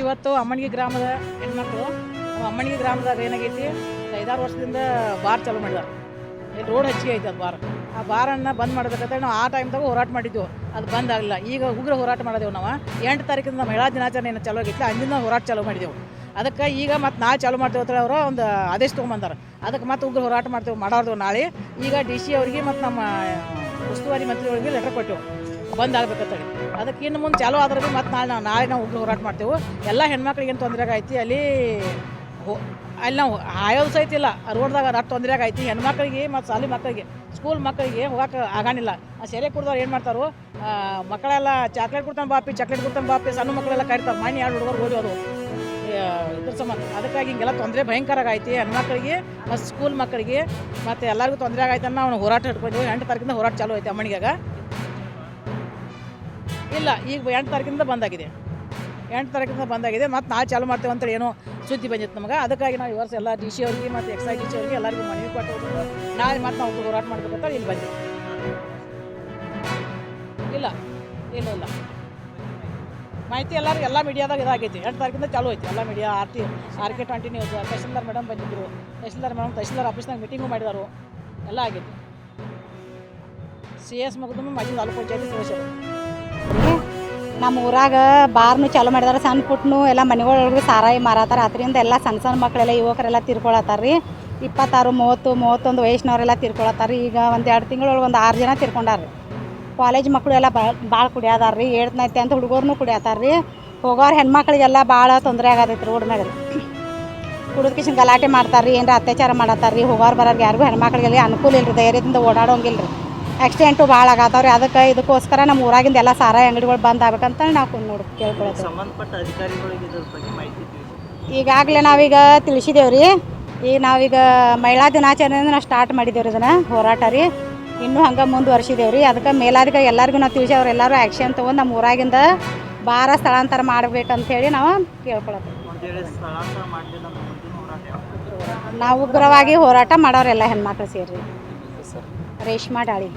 ಇವತ್ತು ಅಮ್ಮನಿಗೆ ಗ್ರಾಮದ ಹೆಣ್ಮಕ್ಳು ಅಮ್ಮನಿಗೆ ಗ್ರಾಮದಾಗ ಏನಾಗೈತಿ 5-6 ವರ್ಷದಿಂದ ಬಾರ್ ಚಾಲೂ ಮಾಡಿದಾರೆ. ಇಲ್ಲಿ ರೋಡ್ ಹೆಚ್ಚಿಗೆ ಐತೆ ಅದು ಬಾರ್. ಆ ಬಾರನ್ನು ಬಂದ್ ಮಾಡಬೇಕಂತ ನಾವು ಆ ಟೈಮ್ದಾಗ ಹೋರಾಟ ಮಾಡಿದ್ದೆವು. ಅದು ಬಂದ್ ಆಗಲಿಲ್ಲ. ಈಗ ಉಗ್ರ ಹೋರಾಟ ಮಾಡಿದೆವು ನಾವು. 8 ತಾರೀಕಿಂದ ಮಹಿಳಾ ದಿನಾಚರಣೆ ಚಾಲೂ ಆಗಿತ್ತು, ಅಂದಿನ ಹೋರಾಟ ಚಾಲೂ ಮಾಡಿದೆವು. ಅದಕ್ಕೆ ಈಗ ಮತ್ತು ನಾಳೆ ಚಾಲೂ ಮಾಡ್ತೇವೆ ಅಂತೇಳಿ ಅವರು ಒಂದು ಆದೇಶ ತೊಗೊಂಬಂದಾರೆ. ಅದಕ್ಕೆ ಮತ್ತೆ ಉಗ್ರ ಹೋರಾಟ ಮಾಡೋದು ನಾಳೆ. ಈಗ DC ಅವ್ರಿಗೆ ಮತ್ತು ನಮ್ಮ ಉಸ್ತುವಾರಿ ಮಂತ್ರಿಗಳಿಗೆ ಲೆಟರ್ ಕೊಟ್ಟೆವು ಬಂದ್ ಆಗ್ಬೇಕಂತೇಳಿ. ಅದಕ್ಕೆ ಇನ್ನು ಮುಂದೆ ಚಾಲೂ ಆದ್ರೆ ಮತ್ತು ನಾಳೆ ನಾವು ಉಗ್ರ ಹೋರಾಟ ಮಾಡ್ತೇವೆ. ಎಲ್ಲ ಹೆಣ್ಮಕ್ಳಿಗೆ ಏನು ತೊಂದರೆ ಆಗೈತಿ ಅಲ್ಲಿ ನಾವು ಆಯೋದು ಸಹಿತ ಇಲ್ಲ. ರೋಡ್ದಾಗ ರಟ್ಟು ತೊಂದರೆ ಆಗೈತಿ ಹೆಣ್ಮಕ್ಳಿಗೆ ಮತ್ತು ಶಾಲೆ ಮಕ್ಕಳಿಗೆ, ಸ್ಕೂಲ್ ಮಕ್ಕಳಿಗೆ ಹೋಗಕ್ಕೆ ಆಗಾನಿಲ್ಲ. ಆ ಸೆರೆ ಕುಡ್ದವ್ರು ಏನು ಮಾಡ್ತಾರೋ, ಮಕ್ಕಳೆಲ್ಲ ಚಾಕ್ಲೇಟ್ ಕೊಡ್ತಾನೆ ಬಾಪಿ ಸಣ್ಣ ಮಕ್ಕಳೆಲ್ಲ ಕರಿತಾರೆ. ಮಣ್ಣು 2 ಹುಡುಗರು ಓದೋದು ಇದ್ರ ಸಂಬಂಧ. ಅದಕ್ಕಾಗಿ ಹಿಂಗೆಲ್ಲ ತೊಂದರೆ ಭಯಂಕರ ಆಗೈತಿ ಹೆಣ್ಮಕ್ಳಿಗೆ ಮತ್ತು ಸ್ಕೂಲ್ ಮಕ್ಕಳಿಗೆ ಮತ್ತು ಎಲ್ಲರಿಗೂ ತೊಂದರೆ ಆಗೈತೆ ಅನ್ನೋ ನಾವು ಹೋರಾಟ ಹಿಡ್ಕೊಂಡಿವಿ. 8 ತಾರೀಕಿಂದ ಹೋರಾಟ ಚಾಲೂ ಐತೆ ಅಮ್ಮನಿಗಾಗ. ಇಲ್ಲ, ಈಗ 8 ತಾರೀಕಿಂದ ಬಂದಾಗಿದೆ. 8 ತಾರೀಕಿಂದ ಬಂದಾಗಿದೆ. ಮತ್ತು ನಾಳೆ ಚಾಲೂ ಮಾಡ್ತೇವೆ ಅಂತೇಳಿ ಏನೋ ಸುದ್ದಿ ಬಂದಿತ್ತು ನಮಗೆ. ಅದಕ್ಕಾಗಿ ನಾವು ಈ ವರ್ಷ ಎಲ್ಲ DC ಅವ್ರಿಗೆ ಮತ್ತು ಎಕ್ಸೈಸ್ DC ಅವ್ರಿಗೆ ಎಲ್ಲರಿಗೂ ಮನವಿ ಕೊಟ್ಟು ನಾಳೆ ಮತ್ತು ನಾವು ಹೋರಾಟ ಮಾಡ್ಬೇಕಂತ ಇಲ್ಲಿ ಬಂದಿವಿ. ಇಲ್ಲ ಇಲ್ಲ ಇಲ್ಲ ಮಾಹಿತಿ ಎಲ್ಲ ಮೀಡಿಯಾದಾಗ ಇದಾಗೈತಿ. 8 ತಾರೀಕಿಂದ ಚಾಲೂ ಐತಿ ಎಲ್ಲ media. RK 20 news, tahsildar madam ಬಂದಿದ್ದರು. ತಹಶೀಲ್ದಾರ್ ಆಫೀಸ್ನಾಗ ಮೀಟಿಂಗು ಮಾಡಿದಾರು. ಎಲ್ಲ ಆಗೈತಿ. CS ಮಗದಮ್ಮ ಮಾಜಿ ತಾಲೂಕು ಪಂಚಾಯತಿ ಸದಸ್ಯರು. ನಮ್ಮ ಊರಾಗ ಬಾರ್ನು ಚಾಲೂ ಮಾಡಿದಾರೆ. ಸಣ್ಣ ಪುಟ್ಟನು ಎಲ್ಲ ಮನೆಗಳೊಳಗೆ ಸಾರಾಯಿ ಮಾರಾತಾರ. ಅದರಿಂದ ಎಲ್ಲ ಸಣ್ಣ ಮಕ್ಕಳೆಲ್ಲ ಯುವಕರೆಲ್ಲ ತೀರ್ಕೊಳತ್ತಾರ ರೀ. 26, 30, 31 ವಯಸ್ಸಿನವರೆಲ್ಲ ತೀರ್ಕೊಳತ್ತಾರ ರೀ. ಈಗ 1-2 ತಿಂಗಳೊಳಗೆ 6 ಜನ ತೀರ್ಕೊಂಡಾರ ರೀ. ಕಾಲೇಜ್ ಮಕ್ಕಳು ಎಲ್ಲ ಭಾಳ ಕುಡಿಯೋದಾರ ರೀ. 8th 9th ಹುಡುಗರ್ನು ಕುಡಿಯತ್ತಾರ ರೀ. ಹೋಗೋರು ಹೆಣ್ಮಕ್ಳಿಗೆಲ್ಲ ಭಾಳ ತೊಂದರೆ ಆಗತೈತೆ ರೋಡ್ ಮ್ಯಾಗ ರೀ. ಕುಡಿದು ಕಿಶನ್ ಗಲಾಟೆ ಮಾಡ್ತಾರೆ ರೀ, ಏನಾರ ಅತ್ಯಾಚಾರ ಮಾಡತ್ತಾರ ರೀ. ಹೋಗೋರು ಬರೋರಿಗೆ ಯಾರಿಗೂ ಹೆಣ್ಮಕ್ಳಿಗೆಲ್ಲ ಅನುಕೂಲ ಇಲ್ಲ ರೀ, ಧೈರ್ಯದಿಂದ ಓಡಾಡೋಂಗಿಲ್ಲ ರೀ. ಆಕ್ಸಿಡೆಂಟು ಭಾಳ ಆಗತ್ತಾವ್ರಿ. ಇದಕ್ಕೋಸ್ಕರ ನಮ್ಮ ಊರಾಗಿಂದ ಎಲ್ಲ ಸಾರಾಯಿ ಅಂಗಡಿಗಳು ಬಂದ್ ಆಗ್ಬೇಕಂತ ನಾವು ಕೇಳ್ಕೊಳತ್ತೀವಿ. ಸಂಬಂಧಪಟ್ಟ ಅಧಿಕಾರಿಗಳಿಗೆ ಇದ್ರ ಬಗ್ಗೆ ಮಾಹಿತಿ ಈಗಾಗಲೇ ನಾವೀಗ ತಿಳಿಸಿದೇವೆ ರೀ. ಈಗ ನಾವೀಗ ಮಹಿಳಾ ದಿನಾಚರಣೆಯಿಂದ ನಾವು ಸ್ಟಾರ್ಟ್ ಮಾಡಿದ್ದೇವೆ ರೀ ಇದನ್ನು ಹೋರಾಟ ರೀ. ಇನ್ನೂ ಹಂಗೆ ಮುಂದುವರ್ಸಿದ್ದೇವೆ ರೀ. ಅದಕ್ಕೆ ಮೇಲಾಧಿಕಾರಿ ಎಲ್ಲರಿಗೂ ನಾವು ತಿಳಿಸಿ ಎಲ್ಲರೂ ಆ್ಯಕ್ಷನ್ ತೊಗೊಂಡು ನಮ್ಮ ಊರಾಗಿಂದ ಬಾರ ಸ್ಥಳಾಂತರ ಮಾಡ್ಬೇಕಂತೇಳಿ ನಾವು ಕೇಳ್ಕೊಳತ್ತೀವಿ. ನಾವು ಉಗ್ರವಾಗಿ ಹೋರಾಟ ಮಾಡೋರೆಲ್ಲ ಹೆಣ್ಮಕ್ಳು ಸೇರಿ. ರೇಷ್ಮಾ ಡಾಳಿ.